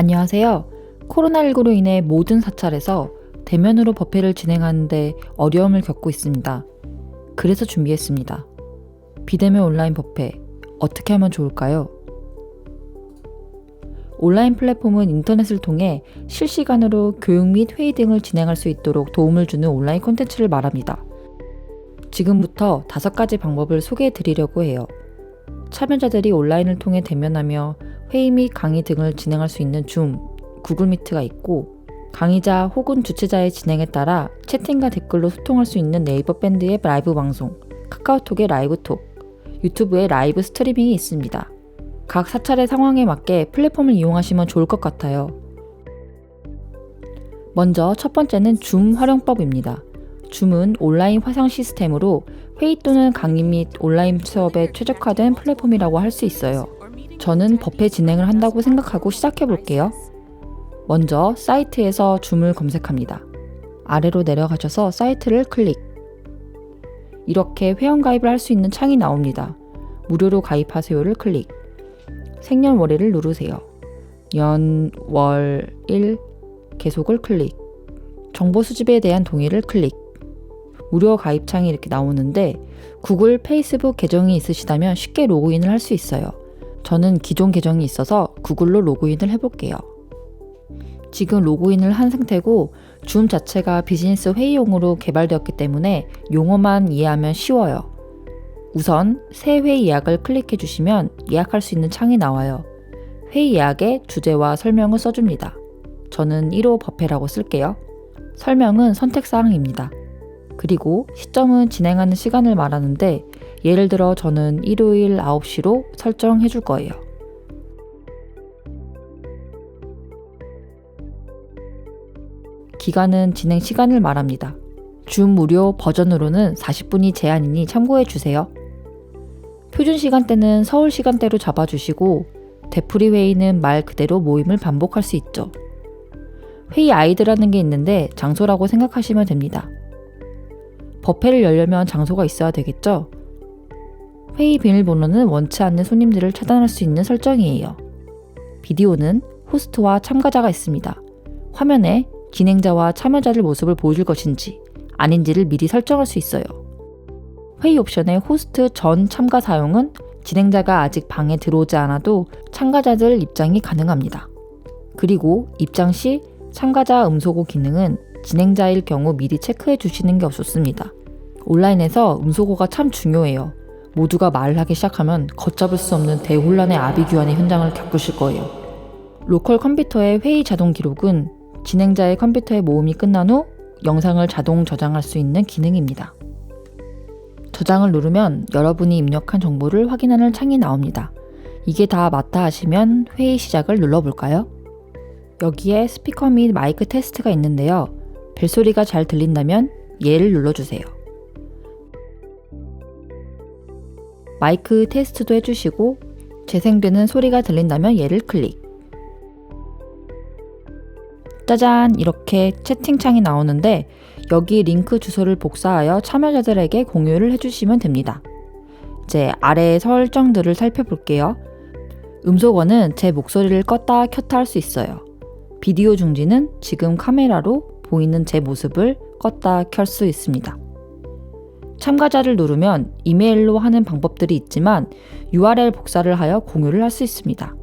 안녕하세요. 코로나19로 인해 모든 사찰에서 대면으로 법회를 진행하는데 어려움을 겪고 있습니다. 그래서 준비했습니다. 비대면 온라인 법회, 어떻게 하면 좋을까요? 온라인 플랫폼은 인터넷을 통해 실시간으로 교육 및 회의 등을 진행할 수 있도록 도움을 주는 온라인 콘텐츠를 말합니다. 지금부터 5가지 방법을 소개해 드리려고 해요. 참여자들이 온라인을 통해 대면하며 회의 및 강의 등을 진행할 수 있는 줌, 구글 미트가 있고, 강의자 혹은 주최자의 진행에 따라 채팅과 댓글로 소통할 수 있는 네이버 밴드의 라이브 방송, 카카오톡의 라이브톡, 유튜브의 라이브 스트리밍이 있습니다. 각 사찰의 상황에 맞게 플랫폼을 이용하시면 좋을 것 같아요. 먼저 첫 번째는 줌 활용법입니다. 줌은 온라인 화상 시스템으로 회의 또는 강의 및 온라인 수업에 최적화된 플랫폼이라고 할 수 있어요. 저는 법회 진행을 한다고 생각하고 시작해 볼게요. 먼저 사이트에서 줌을 검색합니다. 아래로 내려가셔서 사이트를 클릭. 이렇게 회원가입을 할 수 있는 창이 나옵니다. 무료로 가입하세요를 클릭. 생년월일을 누르세요. 연, 월, 일, 계속을 클릭. 정보 수집에 대한 동의를 클릭. 무료 가입창이 이렇게 나오는데 구글, 페이스북 계정이 있으시다면 쉽게 로그인을 할 수 있어요. 저는 기존 계정이 있어서 구글로 로그인을 해볼게요. 지금 로그인을 한 상태고 줌 자체가 비즈니스 회의용으로 개발되었기 때문에 용어만 이해하면 쉬워요. 우선 새 회의 예약을 클릭해 주시면 예약할 수 있는 창이 나와요. 회의 예약에 주제와 설명을 써줍니다. 저는 1호 법회라고 쓸게요. 설명은 선택사항입니다. 그리고 시점은 진행하는 시간을 말하는데 예를 들어 저는 일요일 9시로 설정해 줄 거예요. 기간은 진행 시간을 말합니다. 줌 무료 버전으로는 40분이 제한이니 참고해 주세요. 표준 시간대는 서울 시간대로 잡아주시고 되풀이 회의는 말 그대로 모임을 반복할 수 있죠. 회의 아이드라는 게 있는데 장소라고 생각하시면 됩니다. 법회를 열려면 장소가 있어야 되겠죠? 회의 비밀번호는 원치 않는 손님들을 차단할 수 있는 설정이에요. 비디오는 호스트와 참가자가 있습니다. 화면에 진행자와 참여자들 모습을 보여줄 것인지 아닌지를 미리 설정할 수 있어요. 회의 옵션의 호스트 전 참가 사용은 진행자가 아직 방에 들어오지 않아도 참가자들 입장이 가능합니다. 그리고 입장 시 참가자 음소거 기능은 진행자일 경우 미리 체크해 주시는 게 좋습니다. 온라인에서 음소거가 참 중요해요. 모두가 말을 하기 시작하면 걷잡을 수 없는 대혼란의 아비규환의 현장을 겪으실 거예요. 로컬 컴퓨터의 회의 자동 기록은 진행자의 컴퓨터의 모음이 끝난 후 영상을 자동 저장할 수 있는 기능입니다. 저장을 누르면 여러분이 입력한 정보를 확인하는 창이 나옵니다. 이게 다 맞다 하시면 회의 시작을 눌러볼까요? 여기에 스피커 및 마이크 테스트가 있는데요. 벨소리가 잘 들린다면 예를 눌러주세요. 마이크 테스트도 해주시고 재생되는 소리가 들린다면 예를 클릭. 짜잔! 이렇게 채팅창이 나오는데 여기 링크 주소를 복사하여 참여자들에게 공유를 해주시면 됩니다. 이제 아래 설정들을 살펴볼게요. 음소거는 제 목소리를 껐다 켰다 할 수 있어요. 비디오 중지는 지금 카메라로 보이는 제 모습을 껐다 켤 수 있습니다. 참가자를 누르면 이메일로 하는 방법들이 있지만 URL 복사를 하여 공유를 할 수 있습니다.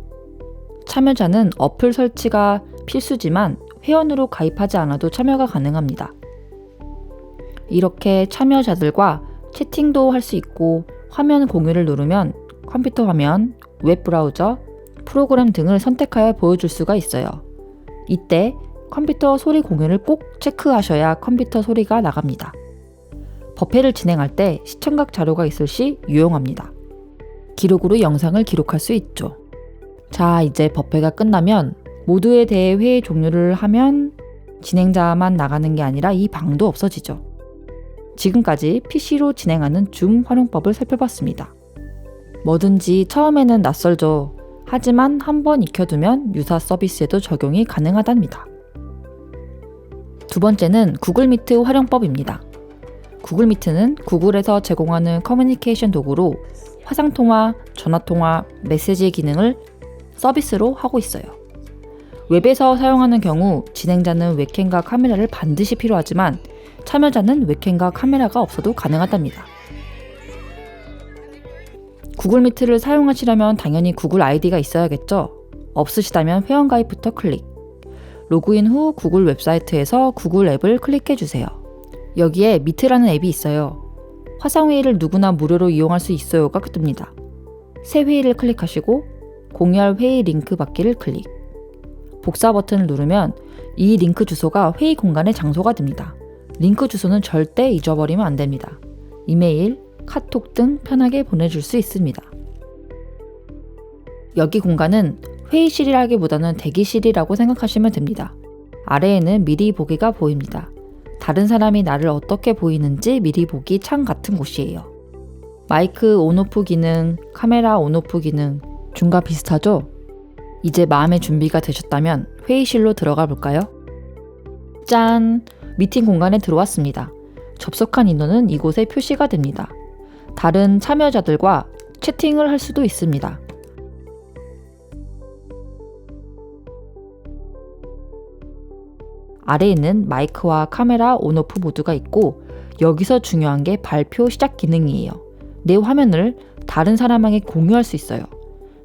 참여자는 어플 설치가 필수지만 회원으로 가입하지 않아도 참여가 가능합니다. 이렇게 참여자들과 채팅도 할 수 있고 화면 공유를 누르면 컴퓨터 화면, 웹브라우저, 프로그램 등을 선택하여 보여줄 수가 있어요. 이때 컴퓨터 소리 공유를 꼭 체크하셔야 컴퓨터 소리가 나갑니다. 법회를 진행할 때 시청각 자료가 있을 시 유용합니다. 기록으로 영상을 기록할 수 있죠. 자, 이제 법회가 끝나면 모두에 대해 회의 종료를 하면 진행자만 나가는 게 아니라 이 방도 없어지죠. 지금까지 PC로 진행하는 줌 활용법을 살펴봤습니다. 뭐든지 처음에는 낯설죠. 하지만 한번 익혀두면 유사 서비스에도 적용이 가능하답니다. 두 번째는 구글 미트 활용법입니다. 구글 미트는 구글에서 제공하는 커뮤니케이션 도구로 화상통화, 전화통화, 메시지 기능을 서비스로 하고 있어요. 웹에서 사용하는 경우 진행자는 웹캠과 카메라를 반드시 필요하지만 참여자는 웹캠과 카메라가 없어도 가능하답니다. 구글 미트를 사용하시려면 당연히 구글 아이디가 있어야겠죠? 없으시다면 회원가입부터 클릭. 로그인 후 구글 웹사이트에서 구글 앱을 클릭해주세요. 여기에 미트라는 앱이 있어요. 화상회의를 누구나 무료로 이용할 수 있어요가 뜹니다. 새 회의를 클릭하시고 공유할 회의 링크 받기를 클릭. 복사 버튼을 누르면 이 링크 주소가 회의 공간의 장소가 됩니다. 링크 주소는 절대 잊어버리면 안 됩니다. 이메일, 카톡 등 편하게 보내줄 수 있습니다. 여기 공간은 회의실이라기보다는 대기실이라고 생각하시면 됩니다. 아래에는 미리 보기가 보입니다. 다른 사람이 나를 어떻게 보이는지 미리 보기 창 같은 곳이에요. 마이크 온오프 기능, 카메라 온오프 기능, 중과 비슷하죠? 이제 마음의 준비가 되셨다면 회의실로 들어가 볼까요? 짠! 미팅 공간에 들어왔습니다. 접속한 인원은 이곳에 표시가 됩니다. 다른 참여자들과 채팅을 할 수도 있습니다. 아래에는 마이크와 카메라 온오프 모드가 있고 여기서 중요한 게 발표 시작 기능이에요. 내 화면을 다른 사람에게 공유할 수 있어요.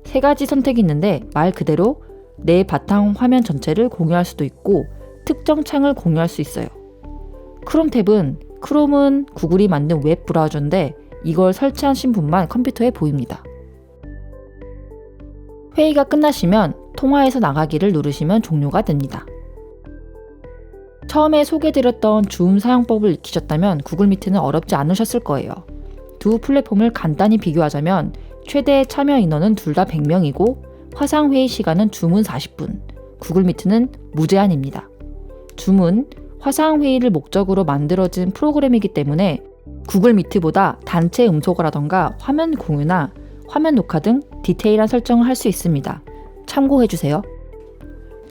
세 가지 선택이 있는데 말 그대로 내 바탕 화면 전체를 공유할 수도 있고 특정 창을 공유할 수 있어요. 크롬 탭은 크롬은 구글이 만든 웹 브라우저인데 이걸 설치하신 분만 컴퓨터에 보입니다. 회의가 끝나시면 통화에서 나가기를 누르시면 종료가 됩니다. 처음에 소개드렸던 줌 사용법을 익히셨다면 구글 미트는 어렵지 않으셨을 거예요. 두 플랫폼을 간단히 비교하자면 최대 참여 인원은 둘 다 100명이고 화상 회의 시간은 줌은 40분, 구글 미트는 무제한입니다. 줌은 화상 회의를 목적으로 만들어진 프로그램이기 때문에 구글 미트보다 단체 음소거라던가 화면 공유나 화면 녹화 등 디테일한 설정을 할 수 있습니다. 참고해주세요.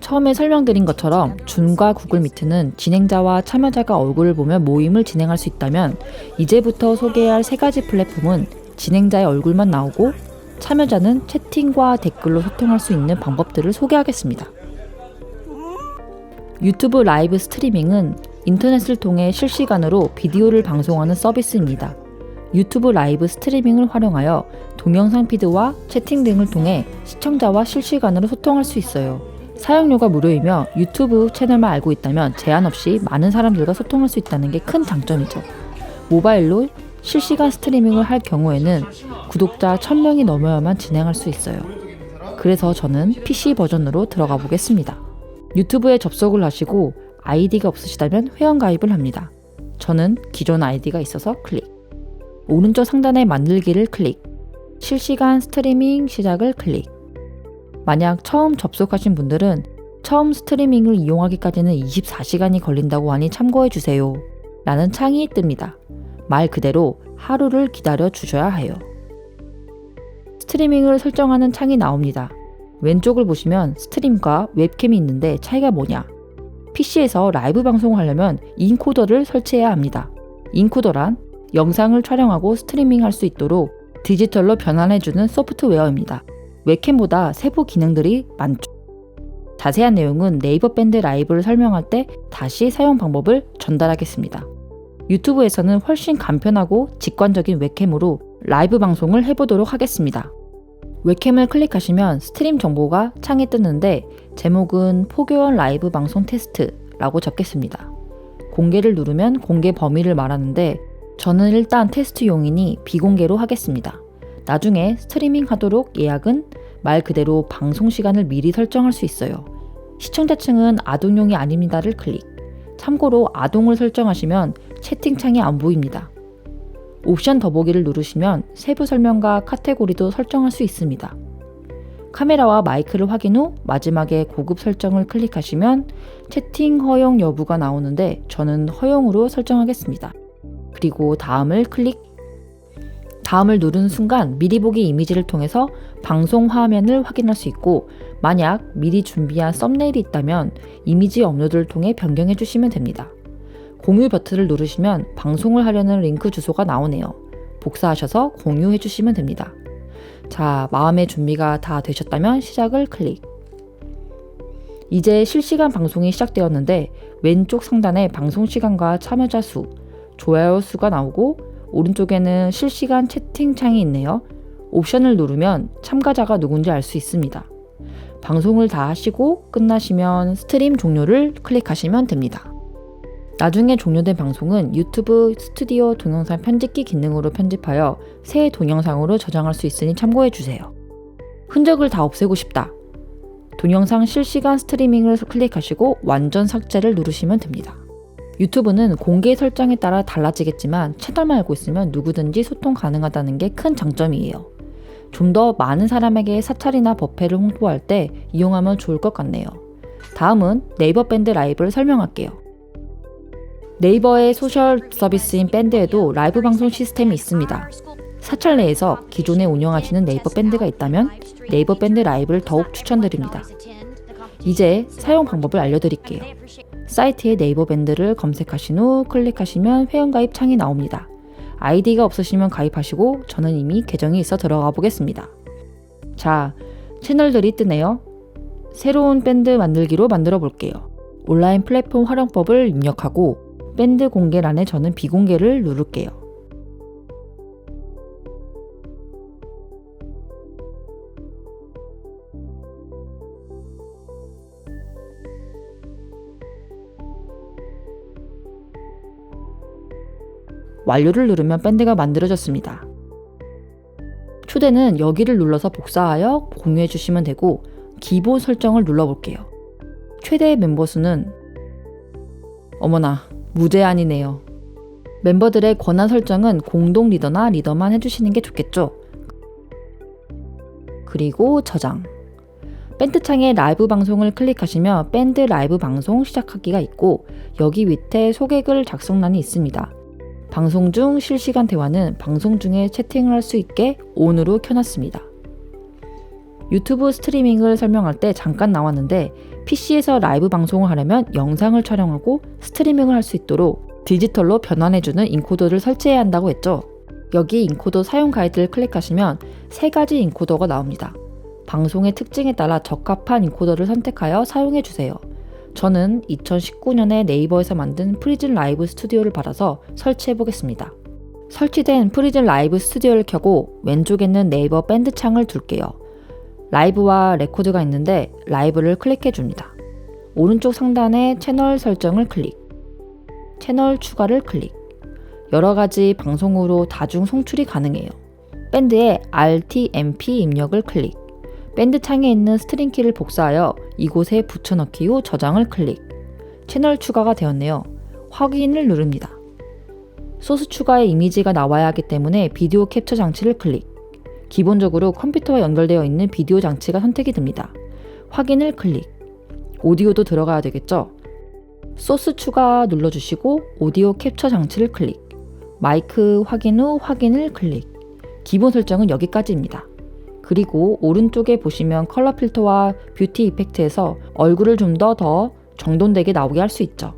처음에 설명드린 것처럼 줌과 구글 미트는 진행자와 참여자가 얼굴을 보며 모임을 진행할 수 있다면 이제부터 소개할 세 가지 플랫폼은 진행자의 얼굴만 나오고 참여자는 채팅과 댓글로 소통할 수 있는 방법들을 소개하겠습니다. 유튜브 라이브 스트리밍은 인터넷을 통해 실시간으로 비디오를 방송하는 서비스입니다. 유튜브 라이브 스트리밍을 활용하여 동영상 피드와 채팅 등을 통해 시청자와 실시간으로 소통할 수 있어요. 사용료가 무료이며 유튜브 채널만 알고 있다면 제한 없이 많은 사람들과 소통할 수 있다는 게 큰 장점이죠. 모바일로 실시간 스트리밍을 할 경우에는 구독자 1000명이 넘어야만 진행할 수 있어요. 그래서 저는 PC 버전으로 들어가 보겠습니다. 유튜브에 접속을 하시고 아이디가 없으시다면 회원가입을 합니다. 저는 기존 아이디가 있어서 클릭. 오른쪽 상단에 만들기를 클릭. 실시간 스트리밍 시작을 클릭. 만약 처음 접속하신 분들은 처음 스트리밍을 이용하기까지는 24시간이 걸린다고 하니 참고해주세요 라는 창이 뜹니다. 말 그대로 하루를 기다려 주셔야 해요. 스트리밍을 설정하는 창이 나옵니다. 왼쪽을 보시면 스트림과 웹캠이 있는데 차이가 뭐냐? PC에서 라이브 방송을 하려면 인코더를 설치해야 합니다. 인코더란 영상을 촬영하고 스트리밍할 수 있도록 디지털로 변환해주는 소프트웨어입니다. 웹캠보다 세부 기능들이 많죠. 자세한 내용은 네이버 밴드 라이브를 설명할 때 다시 사용 방법을 전달하겠습니다. 유튜브에서는 훨씬 간편하고 직관적인 웹캠으로 라이브 방송을 해보도록 하겠습니다. 웹캠을 클릭하시면 스트림 정보가 창에 뜨는데 제목은 포교원 라이브 방송 테스트라고 적겠습니다. 공개를 누르면 공개 범위를 말하는데 저는 일단 테스트용이니 비공개로 하겠습니다. 나중에 스트리밍 하도록 예약은 말 그대로 방송 시간을 미리 설정할 수 있어요. 시청자층은 아동용이 아닙니다를 클릭. 참고로 아동을 설정하시면 채팅창이 안 보입니다. 옵션 더보기를 누르시면 세부 설명과 카테고리도 설정할 수 있습니다. 카메라와 마이크를 확인 후 마지막에 고급 설정을 클릭하시면 채팅 허용 여부가 나오는데 저는 허용으로 설정하겠습니다. 그리고 다음을 클릭. 다음을 누르는 순간 미리 보기 이미지를 통해서 방송 화면을 확인할 수 있고 만약 미리 준비한 썸네일이 있다면 이미지 업로드를 통해 변경해 주시면 됩니다. 공유 버튼을 누르시면 방송을 하려는 링크 주소가 나오네요. 복사하셔서 공유해 주시면 됩니다. 자, 마음의 준비가 다 되셨다면 시작을 클릭. 이제 실시간 방송이 시작되었는데 왼쪽 상단에 방송 시간과 참여자 수, 좋아요 수가 나오고 오른쪽에는 실시간 채팅창이 있네요. 옵션을 누르면 참가자가 누군지 알 수 있습니다. 방송을 다 하시고 끝나시면 스트림 종료를 클릭하시면 됩니다. 나중에 종료된 방송은 유튜브 스튜디오 동영상 편집기 기능으로 편집하여 새 동영상으로 저장할 수 있으니 참고해주세요. 흔적을 다 없애고 싶다. 동영상 실시간 스트리밍을 클릭하시고 완전 삭제를 누르시면 됩니다. 유튜브는 공개 설정에 따라 달라지겠지만 채널만 알고 있으면 누구든지 소통 가능하다는 게 큰 장점이에요. 좀 더 많은 사람에게 사찰이나 버페를 홍보할 때 이용하면 좋을 것 같네요. 다음은 네이버 밴드 라이브를 설명할게요. 네이버의 소셜 서비스인 밴드에도 라이브 방송 시스템이 있습니다. 사찰 내에서 기존에 운영하시는 네이버 밴드가 있다면 네이버 밴드 라이브를 더욱 추천드립니다. 이제 사용 방법을 알려드릴게요. 사이트에 네이버 밴드를 검색하신 후 클릭하시면 회원가입 창이 나옵니다. 아이디가 없으시면 가입하시고 저는 이미 계정이 있어 들어가 보겠습니다. 자, 채널들이 뜨네요. 새로운 밴드 만들기로 만들어 볼게요. 온라인 플랫폼 활용법을 입력하고 밴드 공개란에 저는 비공개를 누를게요. 완료를 누르면 밴드가 만들어졌습니다. 초대는 여기를 눌러서 복사하여 공유해 주시면 되고 기본 설정을 눌러볼게요. 최대 멤버 수는 어머나 무제한이네요. 멤버들의 권한 설정은 공동 리더나 리더만 해주시는 게 좋겠죠. 그리고 저장. 밴드 창에 라이브 방송을 클릭하시면 밴드 라이브 방송 시작하기가 있고 여기 밑에 소개글 작성란이 있습니다. 방송 중 실시간 대화는 방송 중에 채팅을 할 수 있게 ON으로 켜놨습니다. 유튜브 스트리밍을 설명할 때 잠깐 나왔는데 PC에서 라이브 방송을 하려면 영상을 촬영하고 스트리밍을 할 수 있도록 디지털로 변환해주는 인코더를 설치해야 한다고 했죠. 여기 인코더 사용 가이드를 클릭하시면 3가지 인코더가 나옵니다. 방송의 특징에 따라 적합한 인코더를 선택하여 사용해주세요. 저는 2019년에 네이버에서 만든 프리즌 라이브 스튜디오를 받아서 설치해 보겠습니다. 설치된 프리즌 라이브 스튜디오를 켜고 왼쪽에는 네이버 밴드 창을 둘게요. 라이브와 레코드가 있는데 라이브를 클릭해 줍니다. 오른쪽 상단에 채널 설정을 클릭, 채널 추가를 클릭. 여러 가지 방송으로 다중 송출이 가능해요. 밴드의 RTMP 입력을 클릭. 밴드 창에 있는 스트링 키를 복사하여 이곳에 붙여넣기 후 저장을 클릭. 채널 추가가 되었네요. 확인을 누릅니다. 소스 추가의 이미지가 나와야 하기 때문에 비디오 캡처 장치를 클릭. 기본적으로 컴퓨터와 연결되어 있는 비디오 장치가 선택이 됩니다. 확인을 클릭. 오디오도 들어가야 되겠죠? 소스 추가 눌러주시고 오디오 캡처 장치를 클릭. 마이크 확인 후 확인을 클릭. 기본 설정은 여기까지입니다. 그리고 오른쪽에 보시면 컬러 필터와 뷰티 이펙트에서 얼굴을 좀 더 정돈되게 나오게 할 수 있죠.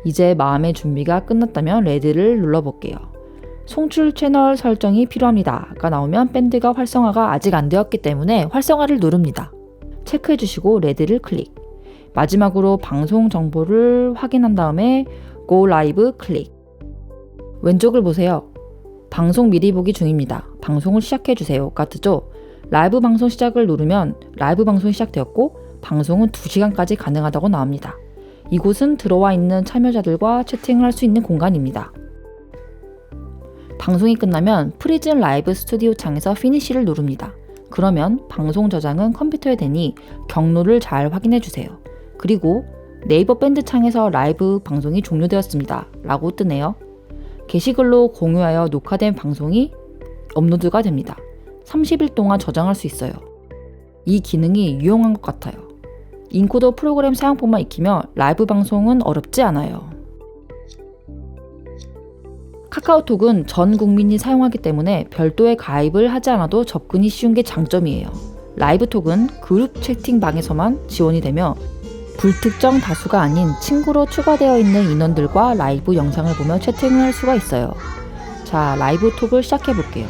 이제 마음의 준비가 끝났다면 레드를 눌러볼게요. 송출 채널 설정이 필요합니다가 나오면 밴드가 활성화가 아직 안 되었기 때문에 활성화를 누릅니다. 체크해 주시고 레드를 클릭. 마지막으로 방송 정보를 확인한 다음에 Go Live 클릭. 왼쪽을 보세요. 방송 미리 보기 중입니다. 방송을 시작해 주세요가 뜨죠. 라이브 방송 시작을 누르면 라이브 방송이 시작되었고 방송은 2시간까지 가능하다고 나옵니다. 이곳은 들어와 있는 참여자들과 채팅을 할 수 있는 공간입니다. 방송이 끝나면 프리즌 라이브 스튜디오 창에서 피니시를 누릅니다. 그러면 방송 저장은 컴퓨터에 되니 경로를 잘 확인해 주세요. 그리고 네이버 밴드 창에서 라이브 방송이 종료되었습니다 라고 뜨네요. 게시글로 공유하여 녹화된 방송이 업로드가 됩니다. 30일 동안 저장할 수 있어요. 이 기능이 유용한 것 같아요. 인코더 프로그램 사용법만 익히면 라이브 방송은 어렵지 않아요. 카카오톡은 전 국민이 사용하기 때문에 별도의 가입을 하지 않아도 접근이 쉬운 게 장점이에요. 라이브톡은 그룹 채팅방에서만 지원이 되며 불특정 다수가 아닌 친구로 추가되어 있는 인원들과 라이브 영상을 보며 채팅을 할 수가 있어요. 자, 라이브톡을 시작해 볼게요.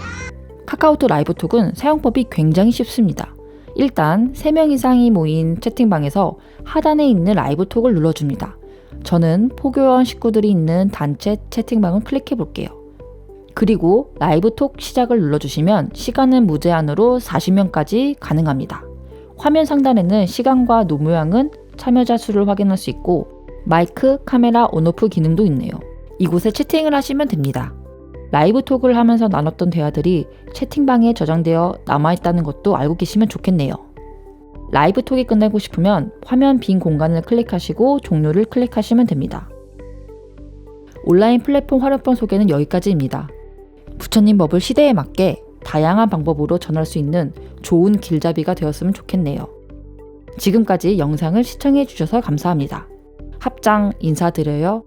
카카오톡 라이브톡은 사용법이 굉장히 쉽습니다. 일단 3명 이상이 모인 채팅방에서 하단에 있는 라이브 톡을 눌러줍니다. 저는 포교원 식구들이 있는 단체 채팅방을 클릭해 볼게요. 그리고 라이브 톡 시작을 눌러주시면 시간은 무제한으로 40명까지 가능합니다. 화면 상단에는 시간과 노모양은 참여자 수를 확인할 수 있고 마이크, 카메라 온오프 기능도 있네요. 이곳에 채팅을 하시면 됩니다. 라이브 톡을 하면서 나눴던 대화들이 채팅방에 저장되어 남아있다는 것도 알고 계시면 좋겠네요. 라이브 톡이 끝나고 싶으면 화면 빈 공간을 클릭하시고 종료를 클릭하시면 됩니다. 온라인 플랫폼 활용법 소개는 여기까지입니다. 부처님 버블 시대에 맞게 다양한 방법으로 전할 수 있는 좋은 길잡이가 되었으면 좋겠네요. 지금까지 영상을 시청해 주셔서 감사합니다. 합장 인사드려요.